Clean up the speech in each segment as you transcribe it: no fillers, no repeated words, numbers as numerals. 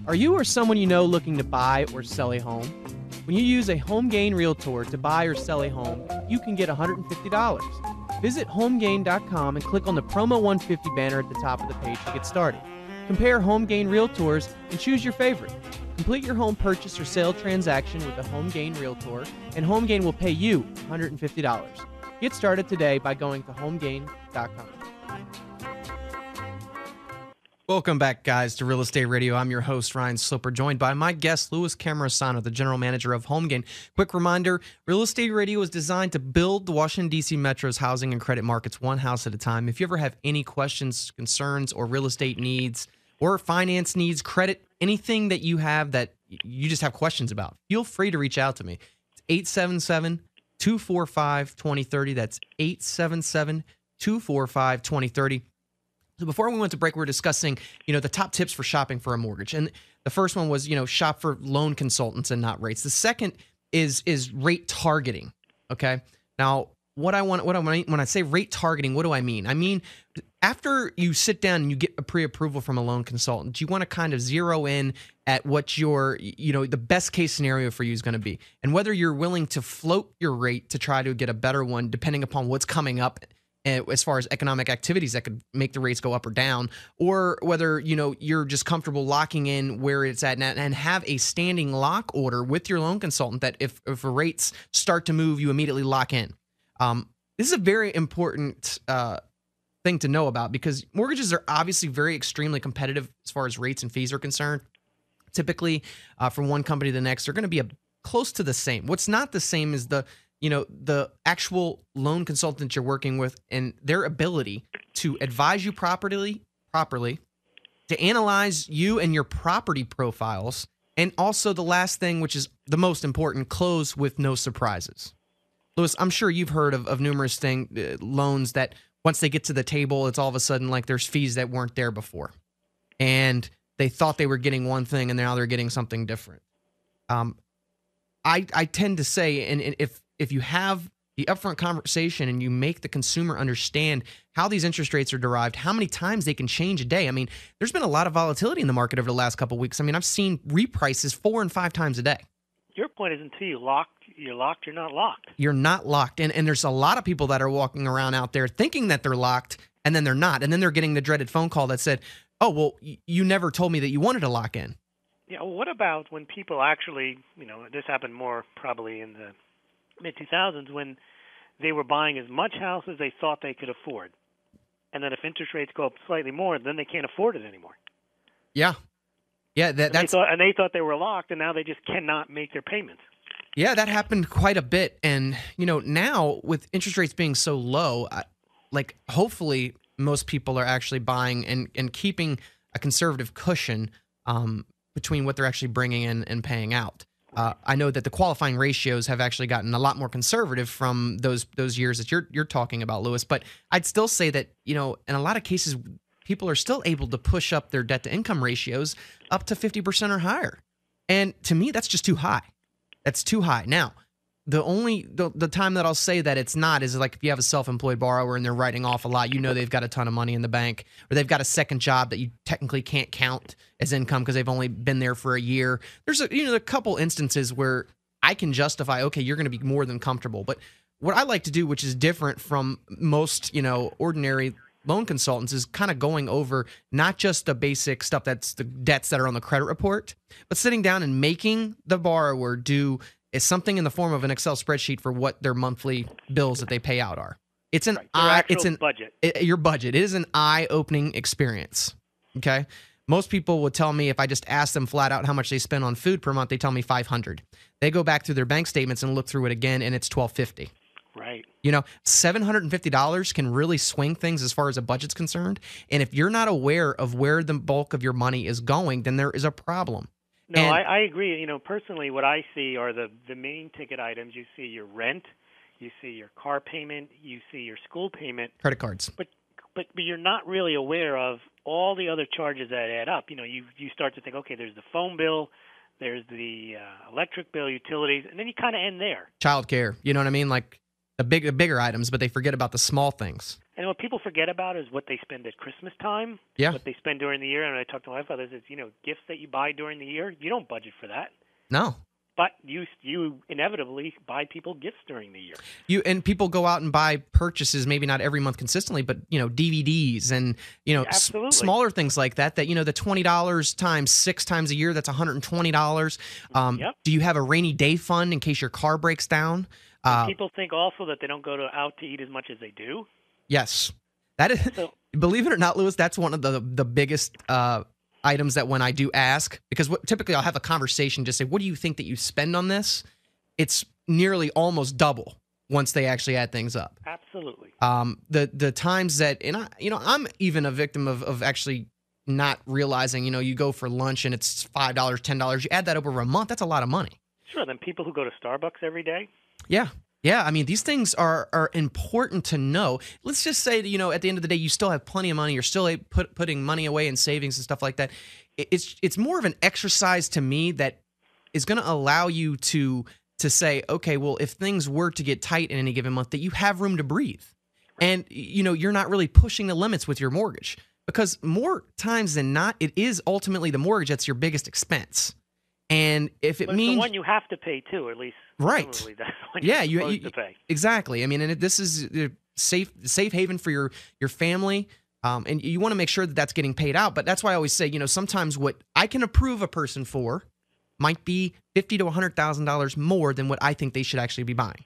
Are you or someone you know looking to buy or sell a home? When you use a HomeGain Realtor to buy or sell a home, you can get $150. Visit homegain.com and click on the Promo 150 banner at the top of the page to get started. Compare HomeGain Realtors and choose your favorite. Complete your home purchase or sale transaction with a HomeGain Realtor, and HomeGain will pay you $150. Get started today by going to homegain.com. Welcome back, guys, to Real Estate Radio. I'm your host, Ryan Sloper, joined by my guest, Cammarosano, the general manager of HomeGain. Quick reminder, Real Estate Radio is designed to build the Washington, D.C. Metro's housing and credit markets one house at a time. If you ever have any questions, concerns, or real estate needs, or finance needs, credit, anything that you have that you just have questions about, feel free to reach out to me. It's 877-245-2030. That's 877-245-2030. So before we went to break, we were discussing, the top tips for shopping for a mortgage. And the first one was, shop for loan consultants and not rates. The second is rate targeting. Okay. Now, when I say rate targeting, what do I mean? I mean, after you sit down and you get a pre-approval from a loan consultant, you want to kind of zero in at what your, the best case scenario for you is going to be. And whether you're willing to float your rate to try to get a better one, depending upon what's coming up as far as economic activities that could make the rates go up or down, or whether, you're just comfortable locking in where it's at and have a standing lock order with your loan consultant that if rates start to move, you immediately lock in. This is a very important thing to know about because mortgages are obviously very extremely competitive as far as rates and fees are concerned. Typically, from one company to the next, they're going to be close to the same. What's not the same is the actual loan consultant you're working with and their ability to advise you properly, to analyze you and your property profiles, and also the last thing, which is the most important, close with no surprises. Louis, I'm sure you've heard of numerous loans that once they get to the table, it's all of a sudden like there's fees that weren't there before. And they thought they were getting one thing and now they're getting something different. I tend to say, and if you have the upfront conversation and you make the consumer understand how these interest rates are derived, how many times they can change a day. I mean, there's been a lot of volatility in the market over the last couple of weeks. I mean, I've seen reprices 4 and 5 times a day. Your point is until you're locked, you're not locked. You're not locked. And there's a lot of people that are walking around out there thinking that they're locked, and then they're not. And then they're getting the dreaded phone call that said, oh, well, you never told me that you wanted to lock in. Yeah, well, what about when people actually, this happened more probably in the mid-2000s when they were buying as much house as they thought they could afford. And then if interest rates go up slightly more, then they can't afford it anymore. Yeah. Yeah, they thought they were locked, and now they just cannot make their payments. Yeah, that happened quite a bit. And, now with interest rates being so low, hopefully most people are actually buying and keeping a conservative cushion between what they're actually bringing in and paying out. I know that the qualifying ratios have actually gotten a lot more conservative from those years that you're talking about, Louis. But I'd still say that, in a lot of cases, people are still able to push up their debt-to-income ratios up to 50% or higher. And to me, that's just too high. That's too high. Now, the time that I'll say that it's not is like if you have a self-employed borrower and they're writing off a lot, they've got a ton of money in the bank, or they've got a second job that you technically can't count as income because they've only been there for a year. There's a couple instances where I can justify, okay, you're going to be more than comfortable. But what I like to do, which is different from most, ordinary loan consultants, is kind of going over not just the basic stuff that's the debts that are on the credit report, but sitting down and making the borrower do is something in the form of an Excel spreadsheet for what their monthly bills that they pay out are. It's an budget. Your budget. It is an eye-opening experience. Okay, most people would tell me if I just ask them flat out how much they spend on food per month, they tell me $500. They go back through their bank statements and look through it again, and it's $1,250. Right. $750 can really swing things as far as a budget's concerned. And if you're not aware of where the bulk of your money is going, then there is a problem. No, I agree. Personally, what I see are the main ticket items. You see your rent, you see your car payment, you see your school payment. Credit cards. But you're not really aware of all the other charges that add up. You start to think, okay, there's the phone bill, there's the electric bill, utilities, and then you kind of end there. Childcare. You know what I mean? Like the bigger items, but they forget about the small things. And what people forget about is what they spend at Christmas time, Yeah. what they spend during the year. And I talk to my fathers, it's, gifts that you buy during the year, you don't budget for that. No. But you inevitably buy people gifts during the year. And people go out and buy purchases, maybe not every month consistently, but DVDs and smaller things like that. That the $20 times 6 times a year, that's $120. Yep. Do you have a rainy day fund in case your car breaks down? People think also that they don't go out to eat as much as they do. Yes, that is. So, believe it or not, Lewis, that's one of the biggest items that when I do ask, because typically I'll have a conversation, just say, what do you think that you spend on this? It's nearly almost double once they actually add things up. Absolutely. The times that, and I'm even a victim of actually not realizing, you go for lunch and it's $5, $10. You add that over a month, that's a lot of money. Sure. Then people who go to Starbucks every day. Yeah. Yeah, I mean, these things are important to know. Let's just say that, at the end of the day, you still have plenty of money. You're still putting money away in savings and stuff like that. It's more of an exercise to me that is going to allow you to say, okay, well, if things were to get tight in any given month, that you have room to breathe. And, you're not really pushing the limits with your mortgage. Because more times than not, it is ultimately the mortgage that's your biggest expense. And if it means the one you have to pay too, at least right, that's the one you're supposed to pay. Exactly. I mean, and this is a safe haven for your family, and you want to make sure that that's getting paid out. But that's why I always say, sometimes what I can approve a person for might be $50,000 to $100,000 more than what I think they should actually be buying.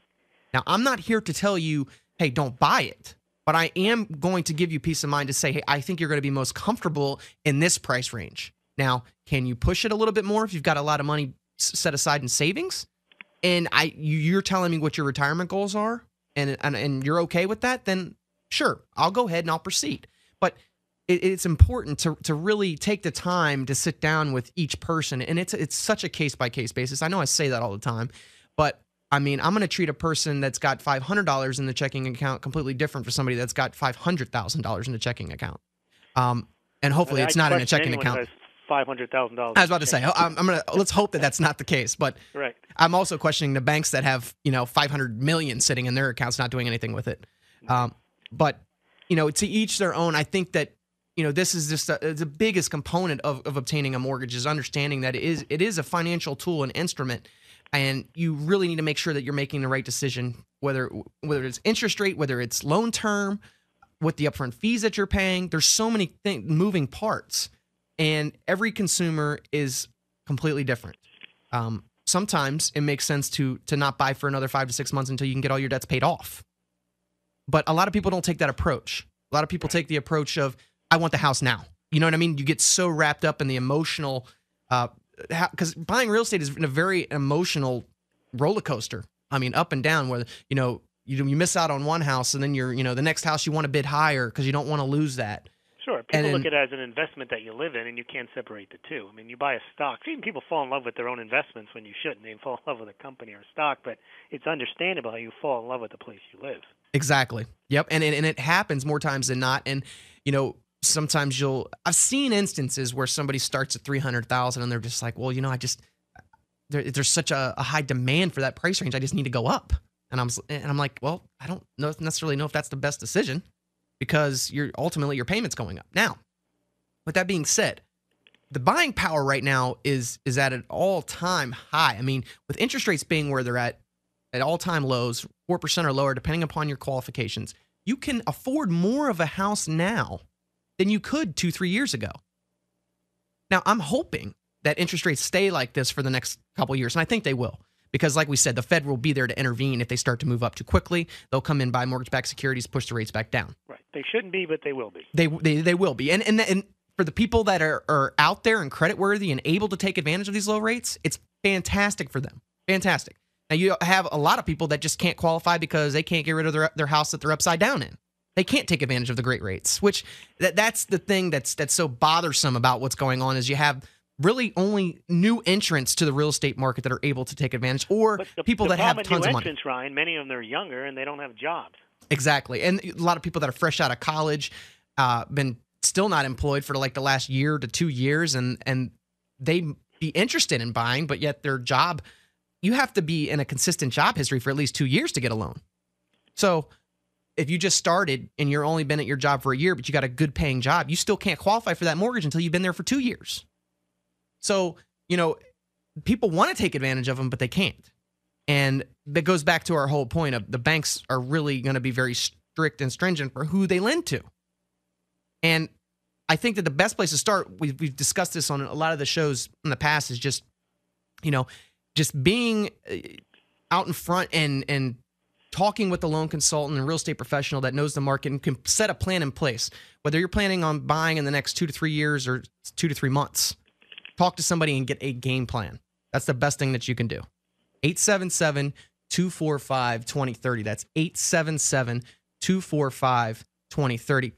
Now, I'm not here to tell you, hey, don't buy it. But I am going to give you peace of mind to say, hey, I think you're going to be most comfortable in this price range. Now, can you push it a little bit more if you've got a lot of money set aside in savings? And you're telling me what your retirement goals are, and you're okay with that? Then sure, I'll go ahead and I'll proceed. But it's important to really take the time to sit down with each person, and it's such a case by case basis. I know I say that all the time, but I mean, I'm going to treat a person that's got $500 in the checking account completely different for somebody that's got $500,000 in the checking account. And hopefully it's not in a checking account. $500,000. I was about to say, let's hope that that's not the case. But right. I'm also questioning the banks that have, $500 million sitting in their accounts, not doing anything with it. But, to each their own. I think that, this is just the biggest component of obtaining a mortgage is understanding that it is a financial tool and instrument. And you really need to make sure that you're making the right decision, whether it's interest rate, whether it's loan term, what the upfront fees that you're paying. There's so many moving parts. And every consumer is completely different. Sometimes it makes sense to not buy for another 5 to 6 months until you can get all your debts paid off. But a lot of people don't take that approach. A lot of people take the approach of, I want the house now. You know what I mean? You get so wrapped up in the emotional, because buying real estate is a very emotional roller coaster. I mean, up and down, where, you miss out on one house and then the next house you want to bid higher because you don't want to lose that. Sure. People look at it as an investment that you live in, and you can't separate the two. I mean, you buy a stock. Even people fall in love with their own investments when you shouldn't. They fall in love with a company or a stock, but it's understandable how you fall in love with the place you live. Exactly. Yep. And it happens more times than not. And, sometimes I've seen instances where somebody starts at $300,000 and they're just like, well, there's such a high demand for that price range. I just need to go up. And I'm like, well, I don't necessarily know if that's the best decision, because ultimately your payment's going up. Now, with that being said, the buying power right now is at an all-time high. I mean, with interest rates being where they're at all-time lows, 4% or lower, depending upon your qualifications, you can afford more of a house now than you could 2-3 years ago. Now, I'm hoping that interest rates stay like this for the next couple of years, and I think they will. Because like we said, the Fed will be there to intervene if they start to move up too quickly. They'll come in, buy mortgage-backed securities, push the rates back down. Right. They shouldn't be, but they will be. They will be. And for the people that are out there and credit-worthy and able to take advantage of these low rates, it's fantastic for them. Fantastic. Now, you have a lot of people that just can't qualify because they can't get rid of their house that they're upside down in. They can't take advantage of the great rates, which that's the thing that's so bothersome about what's going on is you have really only new entrants to the real estate market that are able to take advantage, or people that have tons of money. Entrants, Ryan, many of them are younger and they don't have jobs. Exactly. And a lot of people that are fresh out of college, been still not employed for like the last year to 2 years, and they be interested in buying, but yet their job, you have to be in a consistent job history for at least 2 years to get a loan. So if you just started and you're only been at your job for a year, but you got a good paying job, you still can't qualify for that mortgage until you've been there for 2 years. So, people want to take advantage of them, but they can't. And that goes back to our whole point of the banks are really going to be very strict and stringent for who they lend to. And I think that the best place to start, we've discussed this on a lot of the shows in the past, is just being out in front and talking with a loan consultant and real estate professional that knows the market and can set a plan in place. Whether you're planning on buying in the next 2 to 3 years or 2 to 3 months, talk to somebody and get a game plan. That's the best thing that you can do. 877-245-2030. That's 877-245-2030.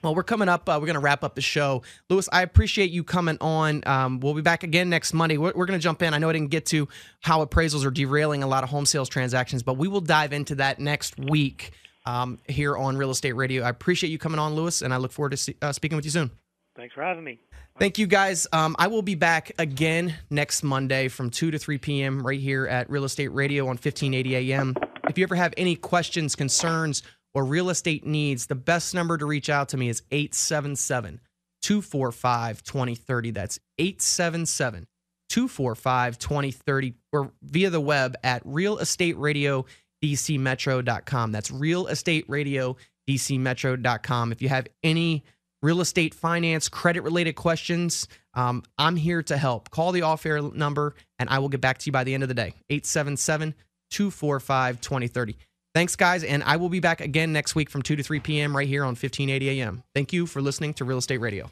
Well, we're coming up. We're going to wrap up the show. Louis, I appreciate you coming on. We'll be back again next Monday. We're going to jump in. I know I didn't get to how appraisals are derailing a lot of home sales transactions, but we will dive into that next week here on Real Estate Radio. I appreciate you coming on, Louis, and I look forward to speaking with you soon. Thanks for having me. Thank you, guys. I will be back again next Monday from 2 to 3 p.m. right here at Real Estate Radio on 1580 a.m. If you ever have any questions, concerns, or real estate needs, the best number to reach out to me is 877-245-2030. That's 877-245-2030, or via the web at realestateradio.dcmetro.com. That's realestateradio.dcmetro.com. If you have any real estate, finance, credit-related questions, I'm here to help. Call the off-air number, and I will get back to you by the end of the day. 877-245-2030. Thanks, guys, and I will be back again next week from 2 to 3 p.m. right here on 1580 a.m. Thank you for listening to Real Estate Radio.